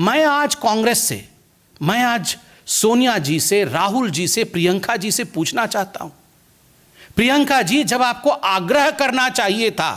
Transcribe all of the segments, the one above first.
मैं आज कांग्रेस से, मैं आज सोनिया जी से, राहुल जी से, प्रियंका जी से पूछना चाहता हूं, प्रियंका जी, जब आपको आग्रह करना चाहिए था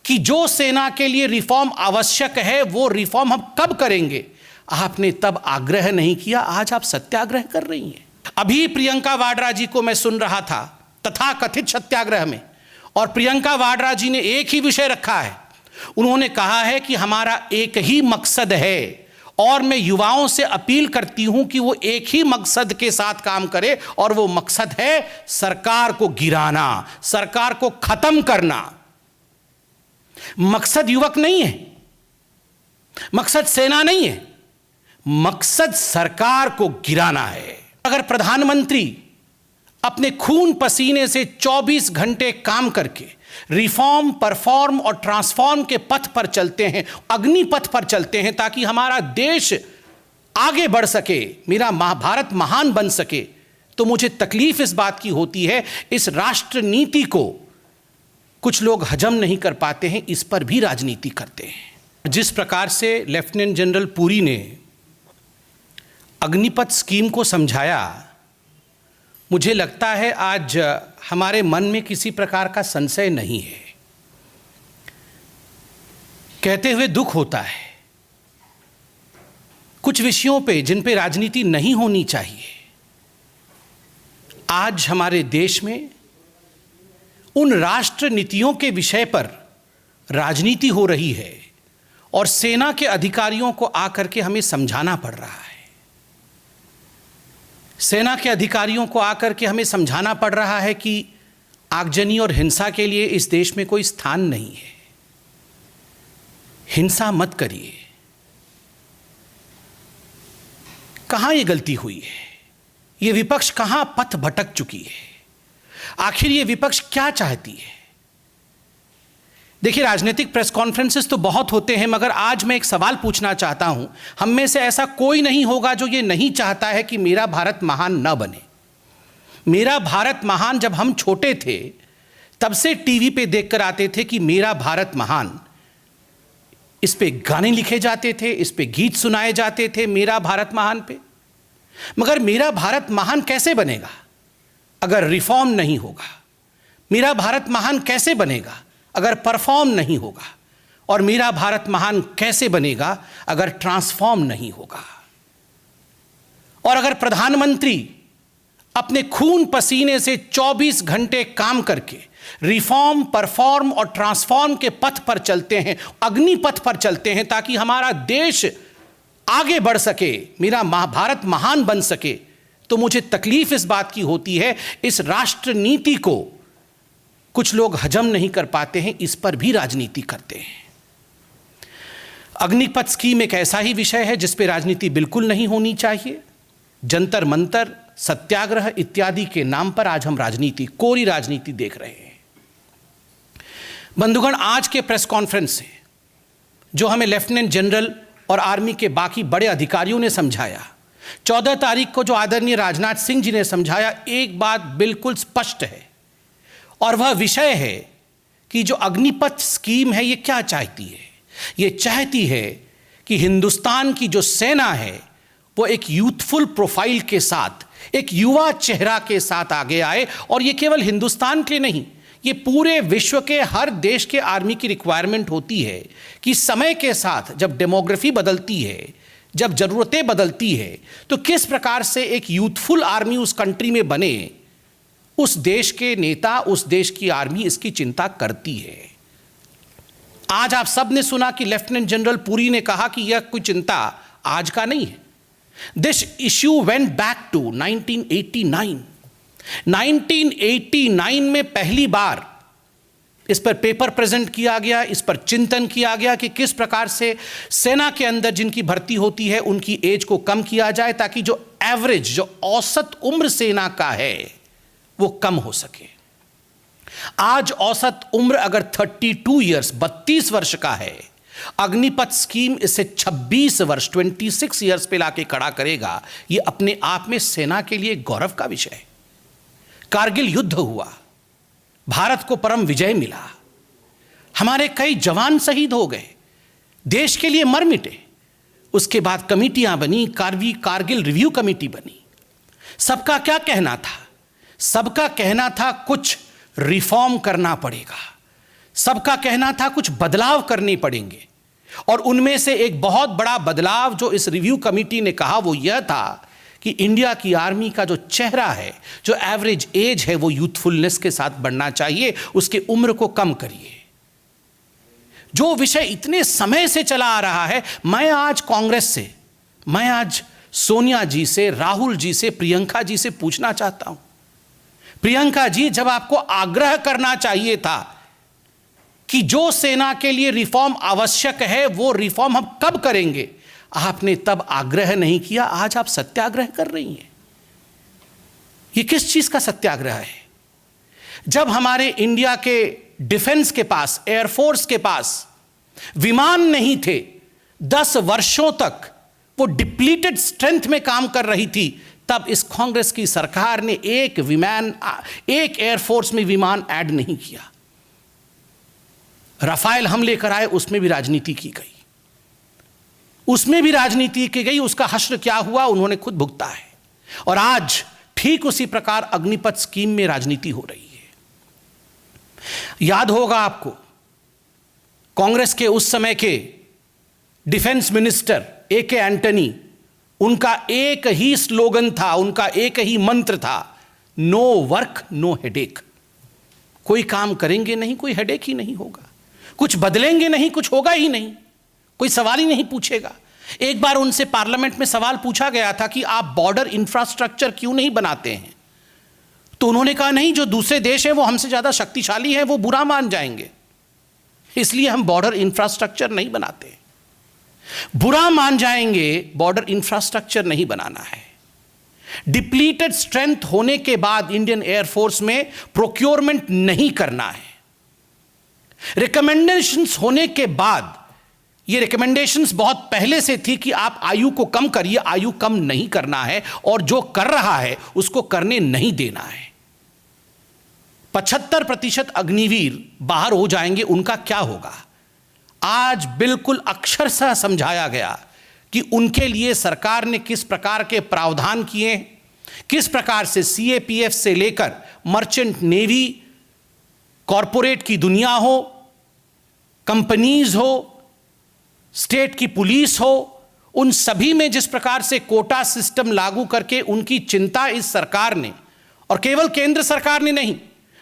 कि जो सेना के लिए रिफॉर्म आवश्यक है वो रिफॉर्म हम कब करेंगे, आपने तब आग्रह नहीं किया, आज आप सत्याग्रह कर रही हैं। अभी प्रियंका वाड्रा जी को मैं सुन रहा था तथाकथित सत्याग्रह में, और प्रियंका वाड्रा जी ने एक ही विषय रखा है। उन्होंने कहा है कि हमारा एक ही मकसद है, और मैं युवाओं से अपील करती हूं कि वो एक ही मकसद के साथ काम करें, और वो मकसद है सरकार को गिराना, सरकार को खत्म करना। मकसद युवक नहीं है, मकसद सेना नहीं है, मकसद सरकार को गिराना है। अगर प्रधानमंत्री अपने खून पसीने से 24 घंटे काम करके रिफॉर्म, परफॉर्म और ट्रांसफॉर्म के पथ पर चलते हैं, अग्नि पथ पर चलते हैं, ताकि हमारा देश आगे बढ़ सके, मेरा भारत महान बन सके, तो मुझे तकलीफ इस बात की होती है, इस राष्ट्र नीति को कुछ लोग हजम नहीं कर पाते हैं, इस पर भी राजनीति करते हैं। जिस प्रकार से लेफ्टिनेंट जनरल पुरी ने अग्निपथ स्कीम को समझाया, मुझे लगता है आज हमारे मन में किसी प्रकार का संशय नहीं है। कहते हुए दुख होता है, कुछ विषयों पे जिन पे राजनीति नहीं होनी चाहिए, आज हमारे देश में उन राष्ट्र नीतियों के विषय पर राजनीति हो रही है, और सेना के अधिकारियों को आकर के हमें समझाना पड़ रहा है। सेना के अधिकारियों को आकर के हमें समझाना पड़ रहा है कि आगजनी और हिंसा के लिए इस देश में कोई स्थान नहीं है, हिंसा मत करिए। कहां ये गलती हुई है, ये विपक्ष कहां पथ भटक चुकी है, आखिर ये विपक्ष क्या चाहती है? देखिए, राजनीतिक प्रेस कॉन्फ्रेंसेस तो बहुत होते हैं, मगर आज मैं एक सवाल पूछना चाहता हूं। हम में से ऐसा कोई नहीं होगा जो ये नहीं चाहता है कि मेरा भारत महान न बने। मेरा भारत महान जब हम छोटे थे तब से टीवी पे देखकर आते थे कि मेरा भारत महान, इस पे गाने लिखे जाते थे, इस पे गीत सुनाए जाते थे मेरा भारत महान पे। मगर मेरा भारत महान कैसे बनेगा अगर रिफॉर्म नहीं होगा? मेरा भारत महान कैसे बनेगा अगर परफॉर्म नहीं होगा? और मेरा भारत महान कैसे बनेगा अगर ट्रांसफॉर्म नहीं होगा? और अगर प्रधानमंत्री अपने खून पसीने से 24 घंटे काम करके रिफॉर्म, परफॉर्म और ट्रांसफॉर्म के पथ पर चलते हैं, अग्नि पथ पर चलते हैं, ताकि हमारा देश आगे बढ़ सके, मेरा भारत महान बन सके, तो मुझे तकलीफ इस बात की होती है, इस राष्ट्र नीति को कुछ लोग हजम नहीं कर पाते हैं, इस पर भी राजनीति करते हैं। अग्निपथ स्कीम एक ऐसा ही विषय है जिस पे राजनीति बिल्कुल नहीं होनी चाहिए। जंतर मंतर, सत्याग्रह इत्यादि के नाम पर आज हम राजनीति, कोरी राजनीति देख रहे हैं। बंधुगण, आज के प्रेस कॉन्फ्रेंस से जो हमें लेफ्टिनेंट जनरल और आर्मी के बाकी बड़े अधिकारियों ने समझाया, 14 तारीख को जो आदरणीय राजनाथ सिंह जी ने समझाया, एक बात बिल्कुल स्पष्ट है, और वह विषय है कि जो अग्निपथ स्कीम है ये क्या चाहती है? ये चाहती है कि हिंदुस्तान की जो सेना है वो एक यूथफुल प्रोफाइल के साथ, एक युवा चेहरा के साथ आगे आए, और ये केवल हिंदुस्तान के नहीं, ये पूरे विश्व के हर देश के आर्मी की रिक्वायरमेंट होती है कि समय के साथ जब डेमोग्राफी बदलती है, जब ज़रूरतें बदलती है, तो किस प्रकार से एक यूथफुल आर्मी उस कंट्री में बने। उस देश के नेता, उस देश की आर्मी इसकी चिंता करती है। आज आप सब ने सुना कि लेफ्टिनेंट जनरल पुरी ने कहा कि यह कोई चिंता आज का नहीं है। This issue went back to 1989। 1989 में पहली बार इस पर पेपर प्रेजेंट किया गया, इस पर चिंतन किया गया कि किस प्रकार से सेना के अंदर जिनकी भर्ती होती है उनकी एज को कम किया जाए, ताकि जो एवरेज, जो औसत उम्र सेना का है वो कम हो सके। आज औसत उम्र अगर 32 ईयर्स, 32 वर्ष का है, अग्निपथ स्कीम इसे 26 वर्ष, 26 ईयर्स पे लाके खड़ा करेगा। ये अपने आप में सेना के लिए गौरव का विषय है। कारगिल युद्ध हुआ, भारत को परम विजय मिला, हमारे कई जवान शहीद हो गए, देश के लिए मर मिटे, उसके बाद कमेटियां बनी, कारगिल रिव्यू कमेटी बनी। सबका क्या कहना था? सबका कहना था कुछ रिफॉर्म करना पड़ेगा, सबका कहना था कुछ बदलाव करने पड़ेंगे। और उनमें से एक बहुत बड़ा बदलाव जो इस रिव्यू कमेटी ने कहा वो यह था कि इंडिया की आर्मी का जो चेहरा है, जो एवरेज एज है, वो यूथफुलनेस के साथ बढ़ना चाहिए, उसके उम्र को कम करिए। जो विषय इतने समय से चला आ रहा है, मैं आज कांग्रेस से, मैं आज सोनिया जी से, राहुल जी से, प्रियंका जी से पूछना चाहता हूं, प्रियंका जी, जब आपको आग्रह करना चाहिए था कि जो सेना के लिए रिफॉर्म आवश्यक है वो रिफॉर्म हम कब करेंगे, आपने तब आग्रह नहीं किया, आज आप सत्याग्रह कर रही हैं। ये किस चीज का सत्याग्रह है? जब हमारे इंडिया के डिफेंस के पास, एयरफोर्स के पास विमान नहीं थे, 10 वर्षों तक वो डिप्लीटेड स्ट्रेंथ में काम कर रही थी, तब इस कांग्रेस की सरकार ने एक एयरफोर्स में विमान ऐड नहीं किया। राफेल हम लेकर आए, उसमें भी राजनीति की गई, उसमें भी राजनीति की गई, उसका हश्र क्या हुआ उन्होंने खुद भुगता है। और आज ठीक उसी प्रकार अग्निपथ स्कीम में राजनीति हो रही है। याद होगा आपको, कांग्रेस के उस समय के डिफेंस मिनिस्टर AK एंटनी, उनका एक ही स्लोगन था, उनका एक ही मंत्र था, नो वर्क नो हेडेक। कोई काम करेंगे नहीं, कोई हेडेक ही नहीं होगा, कुछ बदलेंगे नहीं, कुछ होगा ही नहीं, कोई सवाल ही नहीं पूछेगा। एक बार उनसे पार्लियामेंट में सवाल पूछा गया था कि आप बॉर्डर इंफ्रास्ट्रक्चर क्यों नहीं बनाते हैं, तो उन्होंने कहा नहीं, जो दूसरे देश हैं वो हमसे ज्यादा शक्तिशाली हैं, वो बुरा मान जाएंगे, इसलिए हम बॉर्डर इंफ्रास्ट्रक्चर नहीं बनाते। बुरा मान जाएंगे, बॉर्डर इंफ्रास्ट्रक्चर नहीं बनाना है। डिप्लीटेड स्ट्रेंथ होने के बाद इंडियन एयरफोर्स में प्रोक्योरमेंट नहीं करना है। रिकमेंडेशंस होने के बाद, ये रिकमेंडेशंस बहुत पहले से थी कि आप आयु को कम करिए, आयु कम नहीं करना है, और जो कर रहा है उसको करने नहीं देना है। 75% अग्निवीर बाहर हो जाएंगे, उनका क्या होगा? आज बिल्कुल अक्षरशः समझाया गया कि उनके लिए सरकार ने किस प्रकार के प्रावधान किए, किस प्रकार से CAPF से लेकर मर्चेंट नेवी, कॉरपोरेट की दुनिया हो, कंपनीज हो, स्टेट की पुलिस हो, उन सभी में जिस प्रकार से कोटा सिस्टम लागू करके उनकी चिंता इस सरकार ने, और केवल केंद्र सरकार ने नहीं,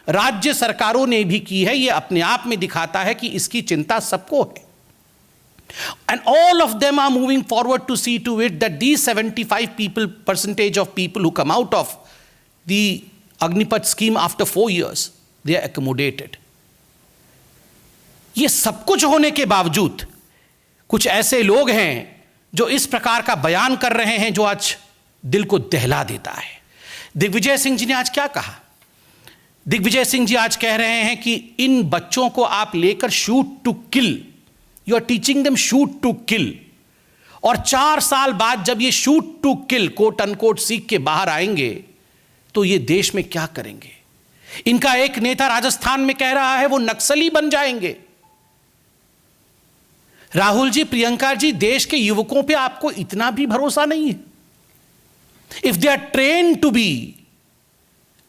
राज्य सरकारों ने भी की है। यह अपने आप में दिखाता है कि इसकी चिंता सबको है। And all of them are moving forward to see to it that these 75% of people who come out of the Agnipath scheme after 4 years, they are accommodated. ये सब कुछ होने के बावजूद कुछ ऐसे लोग हैं जो इस प्रकार का बयान कर रहे हैं जो आज दिल को दहला देता है। दिग्विजय सिंह जी ने आज क्या कहा? दिग्विजय सिंह जी आज कह रहे हैं कि इन बच्चों को आप लेकर shoot to kill, you are teaching them shoot to kill, और 4 साल बाद जब ये shoot to kill quote unquote सीख के बाहर आएंगे तो ये देश में क्या करेंगे? इनका एक नेता राजस्थान में कह रहा है वो नक्सली बन जाएंगे। राहुल जी, प्रियंका जी, देश के युवकों पे आपको इतना भी भरोसा नहीं है? If they are train to be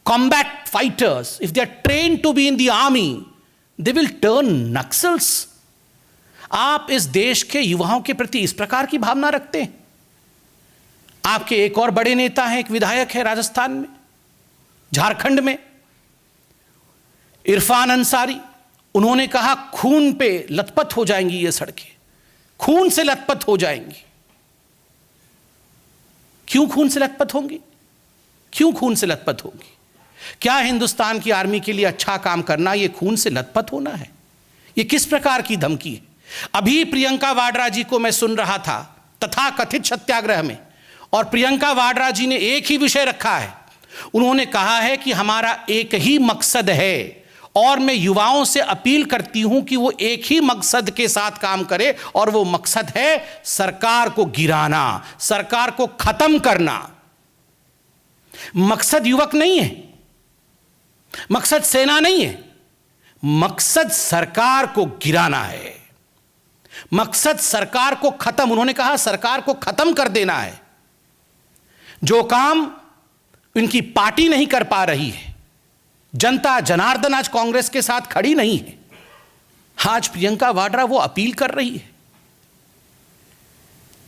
combat fighters, if they are trained to be in the army, they will turn naxals. आप इस देश के युवाओं के प्रति इस प्रकार की भावना रखते हैं? आपके एक और बड़े नेता हैं, एक विधायक है राजस्थान में, झारखंड में, इरफान अंसारी, उन्होंने कहा खून पे लथपथ हो जाएंगी ये सड़कें, खून से लथपथ हो जाएंगी। क्यों खून से लथपथ होंगी? क्यों खून से लथपथ होंगी? क्या हिंदुस्तान की आर्मी के लिए अच्छा काम करना ये खून से लथपथ होना है? ये किस प्रकार की धमकी है? अभी प्रियंका वाड्रा जी को मैं सुन रहा था तथाकथित सत्याग्रह में, और प्रियंका वाड्रा जी ने एक ही विषय रखा है। उन्होंने कहा है कि हमारा एक ही मकसद है, और मैं युवाओं से अपील करती हूं कि वो एक ही मकसद के साथ काम करे, और वो मकसद है सरकार को गिराना, सरकार को खत्म करना। मकसद युवक नहीं है, मकसद सेना नहीं है, मकसद सरकार को गिराना है। मकसद सरकार को खत्म, उन्होंने कहा सरकार को खत्म कर देना है। जो काम उनकी पार्टी नहीं कर पा रही है, जनता जनार्दन आज कांग्रेस के साथ खड़ी नहीं है, आज प्रियंका वाड्रा वो अपील कर रही है।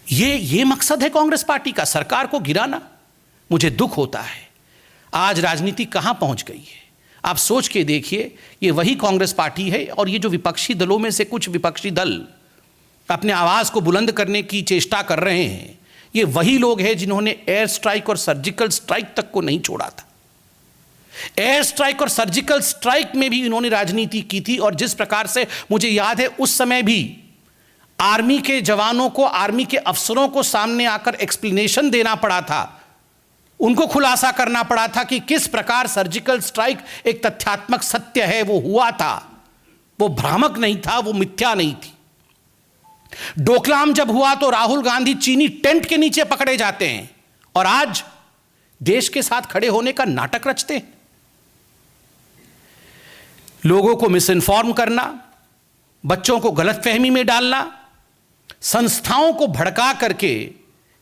ये मकसद है कांग्रेस पार्टी का, सरकार को गिराना। मुझे दुख होता है आज राजनीति कहां पहुंच गई है। आप सोच के देखिए, ये वही कांग्रेस पार्टी है और ये जो विपक्षी दलों में से कुछ विपक्षी दल अपने आवाज को बुलंद करने की चेष्टा कर रहे हैं, ये वही लोग हैं जिन्होंने एयर स्ट्राइक और सर्जिकल स्ट्राइक तक को नहीं छोड़ा था। एयर स्ट्राइक और सर्जिकल स्ट्राइक में भी इन्होंने राजनीति की थी और जिस प्रकार से मुझे याद है उस समय भी आर्मी के जवानों को, आर्मी के अफसरों को सामने आकर एक्सप्लेनेशन देना पड़ा था, उनको खुलासा करना पड़ा था कि किस प्रकार सर्जिकल स्ट्राइक एक तथ्यात्मक सत्य है, वो हुआ था, वो भ्रामक नहीं था, वो मिथ्या नहीं थी। डोकलाम जब हुआ तो राहुल गांधी चीनी टेंट के नीचे पकड़े जाते हैं और आज देश के साथ खड़े होने का नाटक रचते हैं। लोगों को मिस इन्फॉर्म करना, बच्चों को गलतफहमी में डालना, संस्थाओं को भड़का करके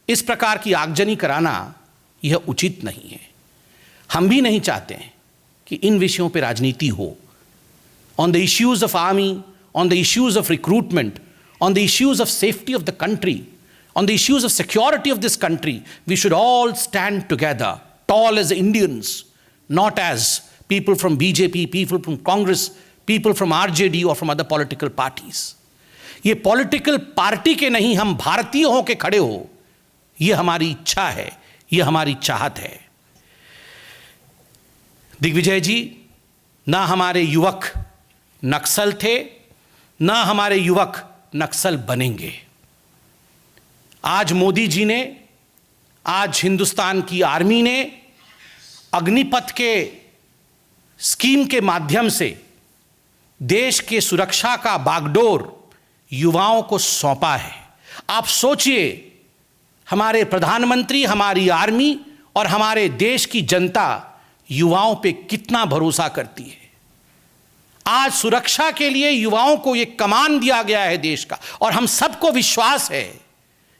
इस प्रकार की आगजनी कराना, यह उचित नहीं है। हम भी नहीं चाहते हैं कि इन विषयों पर राजनीति हो। On the issues of army, on the issues of recruitment, on the issues of safety of the country, on the issues of security of this country, we should all stand together, tall as Indians, not as people from BJP, people from Congress, people from RJD or from other political parties. ये political party के नहीं, हम भारतीय हो के खड़े हो, ये हमारी इच्छा है, ये हमारी चाहत है। दिग्विजय जी, ना हमारे युवक नक्सल थे, ना हमारे युवक नक्सल बनेंगे। आज मोदी जी ने, आज हिंदुस्तान की आर्मी ने अग्निपथ के स्कीम के माध्यम से देश के सुरक्षा का बागडोर युवाओं को सौंपा है। आप सोचिए, हमारे प्रधानमंत्री, हमारी आर्मी और हमारे देश की जनता युवाओं पे कितना भरोसा करती है। आज सुरक्षा के लिए युवाओं को यह कमान दिया गया है देश का, और हम सबको विश्वास है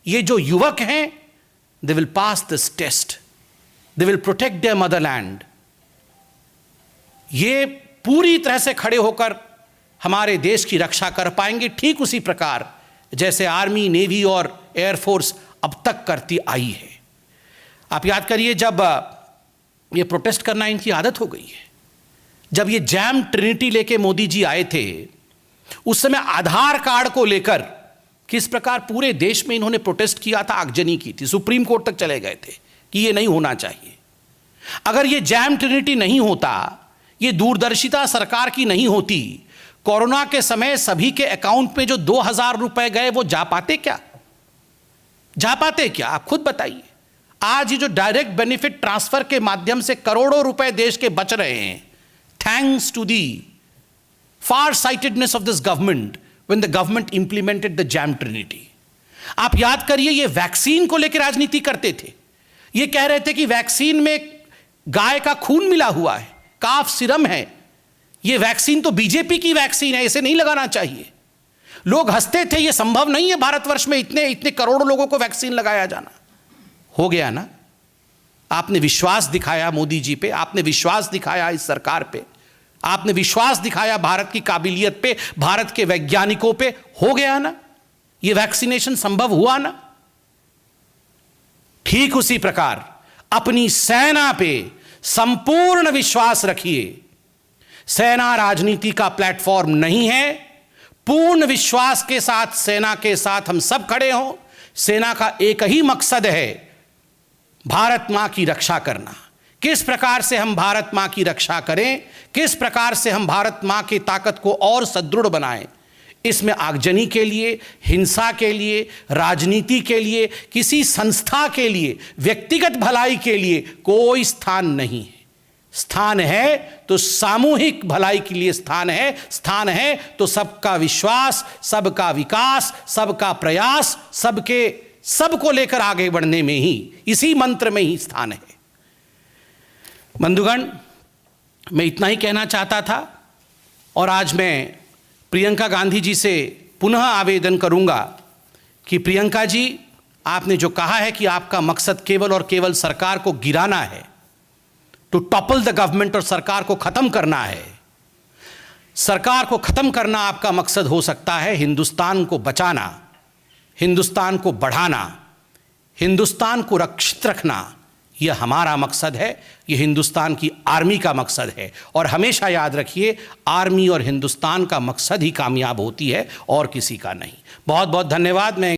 ये जो युवक हैं, they will pass this test, they will protect their motherland. ये पूरी तरह से खड़े होकर हमारे देश की रक्षा कर पाएंगे, ठीक उसी प्रकार जैसे आर्मी, नेवी और एयरफोर्स अब तक करती आई है। आप याद करिए, जब ये प्रोटेस्ट करना इनकी आदत हो गई है। जब ये जैम ट्रिनिटी लेके मोदी जी आए थे, उस समय आधार कार्ड को लेकर किस प्रकार पूरे देश में इन्होंने प्रोटेस्ट किया था, आगजनी की थी, सुप्रीम कोर्ट तक चले गए थे कि ये नहीं होना चाहिए। अगर ये जैम ट्रिनिटी नहीं होता, ये दूरदर्शिता सरकार की नहीं होती, कोरोना के समय सभी के अकाउंट में जो 2000 रुपए गए वो जा पाते क्या? जा पाते क्या? आप खुद बताइए। आज ये जो डायरेक्ट बेनिफिट ट्रांसफर के माध्यम से करोड़ों रुपए देश के बच रहे हैं, thanks to the far-sightedness of this government when the government implemented the jam trinity. आप याद करिए, ये वैक्सीन को लेकर राजनीति करते थे। ये कह रहे थे कि वैक्सीन में गाय का खून मिला हुआ है, काफ सीरम है, ये वैक्सीन तो बीजेपी की वैक्सीन है, इसे नहीं लगाना चाहिए। लोग हंसते थे, ये संभव नहीं है भारतवर्ष में इतने इतने करोड़ों लोगों को वैक्सीन लगाया जाना। हो गया ना? आपने विश्वास दिखाया मोदी जी पे, आपने विश्वास दिखाया इस सरकार पे, आपने विश्वास दिखाया भारत की काबिलियत पे, भारत के वैज्ञानिकों पे। हो गया ना? ये वैक्सीनेशन संभव हुआ ना? ठीक उसी प्रकार अपनी सेना पे संपूर्ण विश्वास रखिए। सेना राजनीति का प्लेटफॉर्म नहीं है। पूर्ण विश्वास के साथ सेना के साथ हम सब खड़े हों। सेना का एक ही मकसद है, भारत मां की रक्षा करना। किस प्रकार से हम भारत मां की रक्षा करें, किस प्रकार से हम भारत मां की ताकत को और सुदृढ़ बनाएं, इसमें आगजनी के लिए, हिंसा के लिए, राजनीति के लिए, किसी संस्था के लिए, व्यक्तिगत भलाई के लिए कोई स्थान नहीं है। स्थान है तो सामूहिक भलाई के लिए स्थान है, स्थान है तो सबका विश्वास, सबका विकास, सबका प्रयास, सबको लेकर आगे बढ़ने में ही, इसी मंत्र में ही स्थान है। बंधुगण, मैं इतना ही कहना चाहता था और आज मैं प्रियंका गांधी जी से पुनः आवेदन करूंगा कि प्रियंका जी, आपने जो कहा है कि आपका मकसद केवल और केवल सरकार को गिराना है, टू टॉपल द गवर्नमेंट, और सरकार को खत्म करना है, सरकार को खत्म करना आपका मकसद हो सकता है। हिंदुस्तान को बचाना, हिंदुस्तान को बढ़ाना, हिंदुस्तान को रक्षित रखना, यह हमारा मकसद है, यह हिंदुस्तान की आर्मी का मकसद है। और हमेशा याद रखिए, आर्मी और हिंदुस्तान का मकसद ही कामयाब होती है और किसी का नहीं। बहुत बहुत धन्यवाद। मैं